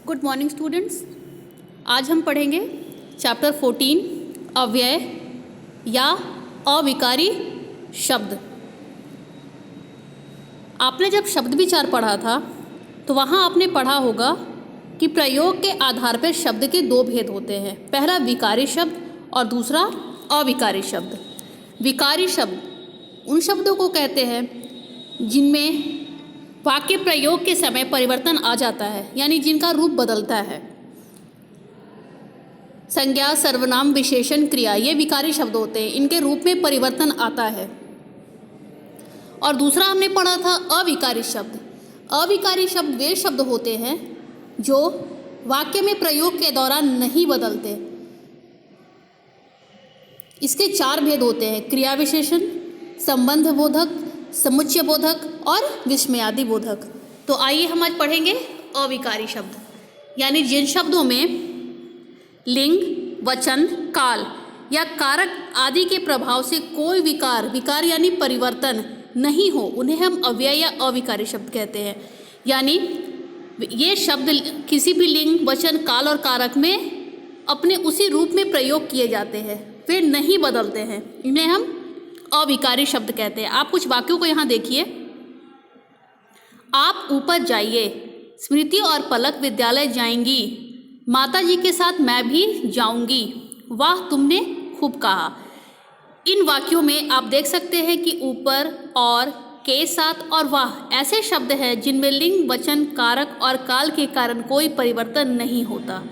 Good morning students. आज हम पढ़ेंगे चैप्टर 14 अव्यय या अविकारी शब्द। आपने जब शब्द विचार पढ़ा था तो वहाँ आपने पढ़ा होगा कि प्रयोग के आधार पर शब्द के दो भेद होते हैं, पहला विकारी शब्द और दूसरा अविकारी शब्द। विकारी शब्द उन शब्दों को कहते हैं जिनमें वाक्य प्रयोग के समय परिवर्तन आ जाता है, यानी जिनका रूप बदलता है। संज्ञा, सर्वनाम, विशेषण, क्रिया ये विकारी शब्द होते हैं, इनके रूप में परिवर्तन आता है। और दूसरा हमने पढ़ा था अविकारी शब्द। अविकारी शब्द वे शब्द होते हैं जो वाक्य में प्रयोग के दौरान नहीं बदलते। इसके चार भेद होते हैं, क्रिया विशेषण, संबंध बोधक, समुच्चय बोधक और विस्मयादि बोधक। तो आइए हम आज पढ़ेंगे अविकारी शब्द, यानी जिन शब्दों में लिंग, वचन, काल या कारक आदि के प्रभाव से कोई विकार यानी परिवर्तन नहीं हो, उन्हें हम अव्यय या अविकारी शब्द कहते हैं। यानी ये शब्द किसी भी लिंग, वचन, काल और कारक में अपने उसी रूप में प्रयोग किए जाते हैं, वे नहीं बदलते हैं, इन्हें हम अविकारी शब्द कहते हैं। आप कुछ वाक्यों को यहाँ देखिए। आप ऊपर जाइए, स्मृति और पलक विद्यालय जाएंगी, माताजी के साथ मैं भी जाऊंगी, वाह तुमने खूब कहा। इन वाक्यों में आप देख सकते हैं कि ऊपर और, के साथ और वाह ऐसे शब्द हैं जिनमें लिंग, वचन, कारक और काल के कारण कोई परिवर्तन नहीं होता।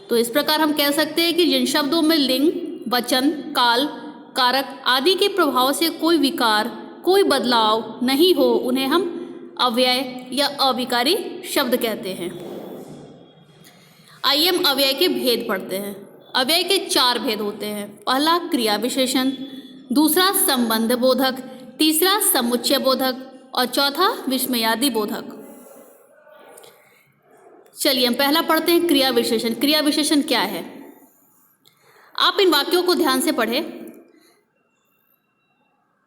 तो इस प्रकार हम कह सकते हैं कि जिन शब्दों में लिंग, वचन, काल, कारक आदि के प्रभाव से कोई विकार, कोई बदलाव नहीं हो, उन्हें हम अव्यय या अविकारी शब्द कहते हैं। आइए हम अव्यय के भेद पढ़ते हैं। अव्यय के चार भेद होते हैं, पहला क्रिया विशेषण, दूसरा संबंध बोधक, तीसरा समुच्चय बोधक और चौथा विस्मयादि बोधक। चलिए हम पहला पढ़ते हैं क्रिया विशेषण। क्रिया विशेषण क्या है? आप इन वाक्यों को ध्यान से पढ़ें।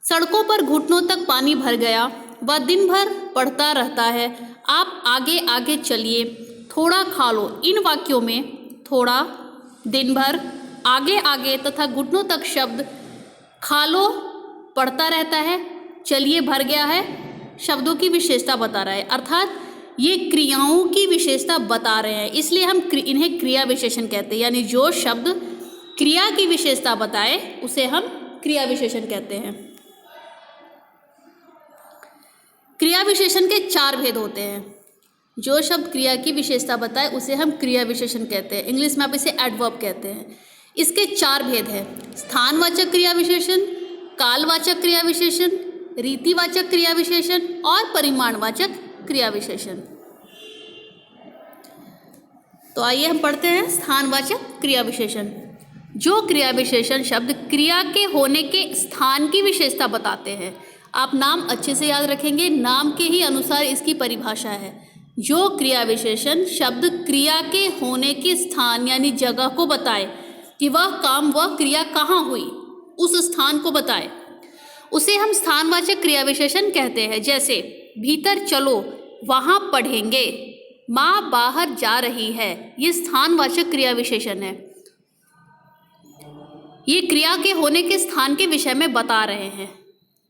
सड़कों पर घुटनों तक पानी भर गया, वह दिन भर पड़ता रहता है, आप आगे आगे चलिए, थोड़ा खा लो। इन वाक्यों में थोड़ा, दिन भर, आगे आगे तथा घुटनों तक शब्द खा लो पड़ता रहता है, चलिए भर गया है शब्दों की विशेषता बता रहा है, अर्थात ये क्रियाओं की विशेषता बता रहे हैं, इसलिए हम इन्हें क्रिया विशेषण कहते हैं। यानी जो शब्द क्रिया की विशेषता बताए उसे हम क्रिया विशेषण कहते हैं। क्रिया विशेषण के चार भेद होते हैं। जो शब्द क्रिया की विशेषता बताए उसे हम क्रिया विशेषण कहते हैं, इंग्लिश में आप इसे एडवर्ब कहते हैं। इसके चार भेद हैं, स्थानवाचक क्रिया विशेषण, कालवाचक क्रिया विशेषण, रीतिवाचक क्रिया विशेषण और परिमाणवाचक क्रिया विशेषण। तो आइए हम पढ़ते हैं स्थानवाचक क्रिया विशेषण। जो क्रिया विशेषण शब्द क्रिया के होने के स्थान की विशेषता बताते हैं। आप नाम अच्छे से याद रखेंगे, नाम के ही अनुसार इसकी परिभाषा है। जो क्रिया विशेषण शब्द क्रिया के होने के स्थान यानी जगह को बताए कि वह काम, वह क्रिया कहाँ हुई, उस स्थान को बताए, उसे हम स्थानवाचक क्रिया विशेषण कहते हैं। जैसे भीतर चलो, वहाँ पढ़ेंगे, माँ बाहर जा रही है, ये स्थानवाचक क्रिया विशेषण है। ये क्रिया के होने के स्थान के विषय में बता रहे हैं।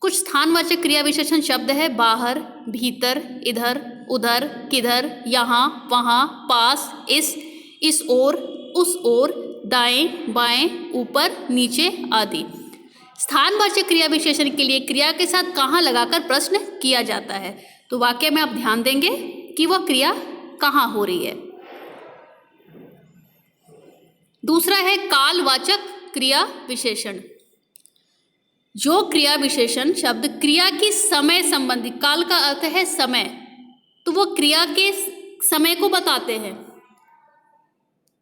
कुछ स्थानवाचक क्रिया विशेषण शब्द है बाहर, भीतर, इधर, उधर, किधर, यहाँ, वहाँ, पास, इस ओर, उस ओर, दाएं, बाएं, ऊपर, नीचे आदि। स्थानवाचक क्रिया विशेषण के लिए क्रिया के साथ कहाँ लगाकर प्रश्न किया जाता है। तो वाक्य में आप ध्यान देंगे कि वह क्रिया कहाँ हो रही है। दूसरा है कालवाचक क्रिया विशेषण। जो क्रिया विशेषण शब्द क्रिया की समय संबंधी, काल का अर्थ है समय, तो वो क्रिया के समय को बताते हैं।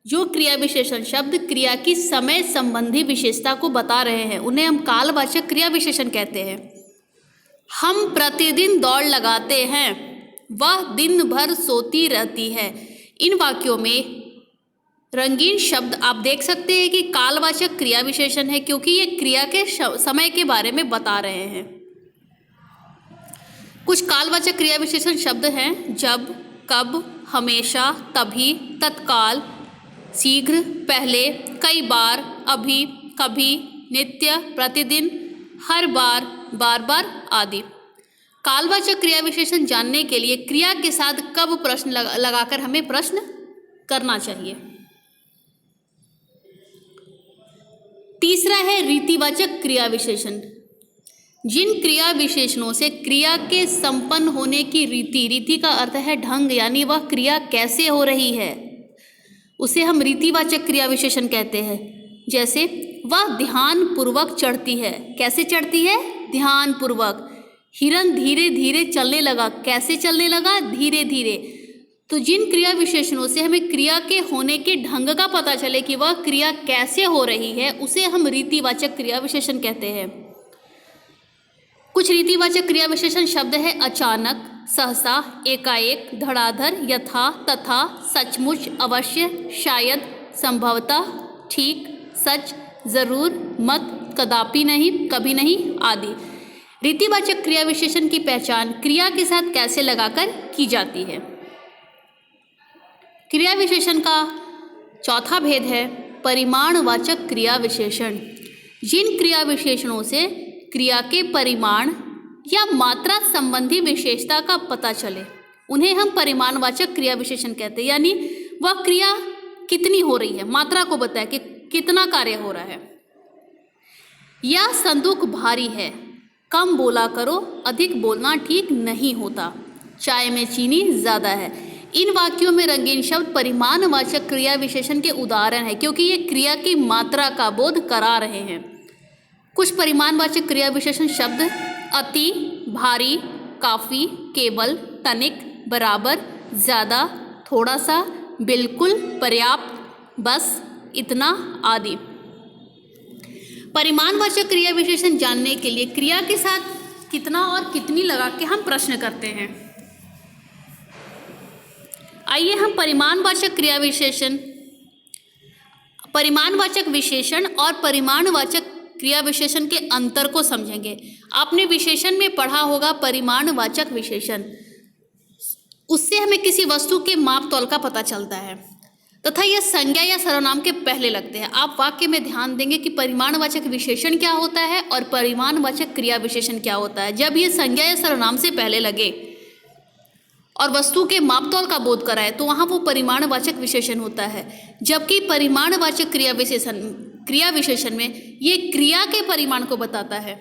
जो क्रिया विशेषण शब्द क्रिया की समय संबंधी विशेषता को बता रहे हैं उन्हें हम कालवाचक क्रिया विशेषण कहते हैं। हम प्रतिदिन दौड़ लगाते हैं, वह दिन भर सोती रहती है। इन वाक्यों में रंगीन शब्द आप देख सकते हैं कि कालवाचक क्रिया विशेषण है, क्योंकि ये क्रिया के समय के बारे में बता रहे हैं। कुछ कालवाचक क्रिया विशेषण शब्द हैं जब, कब, हमेशा, तभी, तत्काल, शीघ्र, पहले, कई बार, अभी, कभी, नित्य, प्रतिदिन, हर बार, बार बार आदि। कालवाचक क्रिया विशेषण जानने के लिए क्रिया के साथ कब प्रश्न लगाकर हमें प्रश्न करना चाहिए। तीसरा है रीतिवाचक क्रिया विशेषण। जिन क्रिया विशेषणों से क्रिया के संपन्न होने की रीति का अर्थ है ढंग, यानी वह क्रिया कैसे हो रही है, उसे हम रीतिवाचक क्रिया विशेषण कहते हैं। जैसे वह ध्यान पूर्वक चढ़ती है। कैसे चढ़ती है? ध्यान पूर्वक। हिरन धीरे धीरे चलने लगा। कैसे चलने लगा? धीरे धीरे। तो जिन क्रिया विशेषणों से हमें क्रिया के होने के ढंग का पता चले कि वह क्रिया कैसे हो रही है, उसे हम रीतिवाचक क्रिया विशेषण कहते हैं। कुछ रीतिवाचक क्रिया विशेषण शब्द है अचानक, सहसा, एकाएक, धड़ाधड़, यथा, तथा, सचमुच, अवश्य, शायद, संभवतः, ठीक, सच, जरूर, मत, कदापि नहीं, कभी नहीं आदि। रीतिवाचक क्रिया विशेषण की पहचान क्रिया के साथ कैसे लगाकर की जाती है। क्रिया विशेषण का चौथा भेद है परिमाणवाचक क्रिया विशेषण। जिन क्रिया विशेषणों से क्रिया के परिमाण या मात्रा संबंधी विशेषता का पता चले, उन्हें हम परिमाणवाचक क्रिया विशेषण कहते हैं। यानी वह क्रिया कितनी हो रही है, मात्रा को बताए कि कितना कार्य हो रहा है। या संदूक भारी है, कम बोला करो, अधिक बोलना ठीक नहीं होता, चाय में चीनी ज़्यादा है। इन वाक्यों में रंगीन शब्द परिमाणवाचक क्रिया विशेषण के उदाहरण है, क्योंकि ये क्रिया की मात्रा का बोध करा रहे हैं। कुछ परिमाणवाचक क्रिया विशेषण शब्द अति, भारी, काफ़ी, केवल, तनिक, बराबर, ज़्यादा, थोड़ा सा, बिल्कुल, पर्याप्त, बस, इतना आदि। परिमाणवाचक क्रिया विशेषण जानने के लिए क्रिया के साथ कितना और कितनी लगा के हम प्रश्न करते हैं। आइए हम परिमाणवाचक विशेषण और परिमाणवाचक क्रिया विशेषण के अंतर को समझेंगे। आपने विशेषण में पढ़ा होगा परिमाणवाचक विशेषण, उससे हमें किसी वस्तु के माप तौल का पता चलता है तथा यह संज्ञा या सर्वनाम के पहले लगते हैं। आप वाक्य में ध्यान देंगे कि परिमाणवाचक विशेषण क्या होता है और परिमाणवाचक क्रिया विशेषण क्या होता है। जब ये संज्ञा या सर्वनाम से पहले लगे और वस्तु के मापतौल का बोध कराए तो वहाँ वो परिमाणवाचक विशेषण होता है। जबकि परिमाणवाचक क्रिया विशेषण में ये क्रिया के परिमाण को बताता है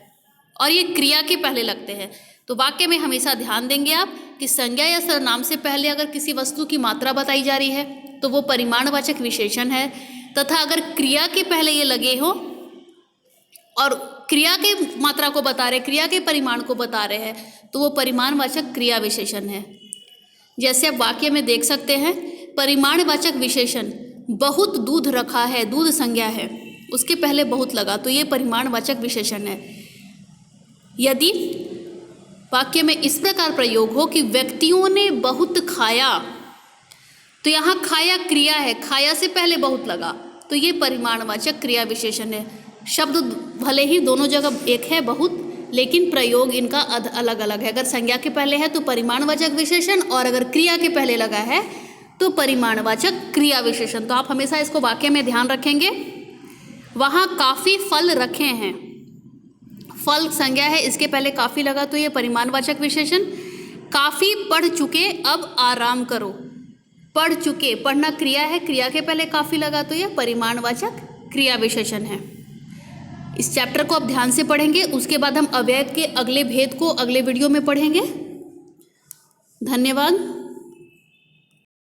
और ये क्रिया के पहले लगते हैं। तो वाक्य में हमेशा ध्यान देंगे आप कि संज्ञा या सर्वनाम से पहले अगर किसी वस्तु की मात्रा बताई जा रही है तो वो परिमाणवाचक विशेषण है, तथा अगर क्रिया के पहले ये लगे हो और क्रिया के मात्रा को बता रहे, क्रिया के परिमाण को बता रहे हैं, तो वो परिमाणवाचक क्रिया विशेषण है। जैसे आप वाक्य में देख सकते हैं, परिमाणवाचक विशेषण बहुत दूध रखा है, दूध संज्ञा है, उसके पहले बहुत लगा तो ये परिमाणवाचक विशेषण है। यदि वाक्य में इस प्रकार प्रयोग हो कि व्यक्तियों ने बहुत खाया, तो यहाँ खाया क्रिया है, खाया से पहले बहुत लगा तो ये परिमाणवाचक क्रिया विशेषण है। शब्द भले ही दोनों जगह एक है बहुत, लेकिन प्रयोग इनका अलग अलग है। अगर संज्ञा के पहले है तो परिमाणवाचक विशेषण, और अगर क्रिया के पहले लगा है तो परिमाणवाचक क्रिया विशेषण। तो आप हमेशा इसको वाक्य में ध्यान रखेंगे। वहाँ काफ़ी फल रखे हैं, फल संज्ञा है, इसके पहले काफ़ी लगा तो ये परिमाणवाचक विशेषण। काफ़ी पढ़ चुके, अब आराम करो, पढ़ चुके, पढ़ना क्रिया है, क्रिया के पहले काफ़ी लगा तो यह परिमाणवाचक क्रिया विशेषण है। इस चैप्टर को आप ध्यान से पढ़ेंगे, उसके बाद हम अव्यय के अगले भेद को अगले वीडियो में पढ़ेंगे। धन्यवाद।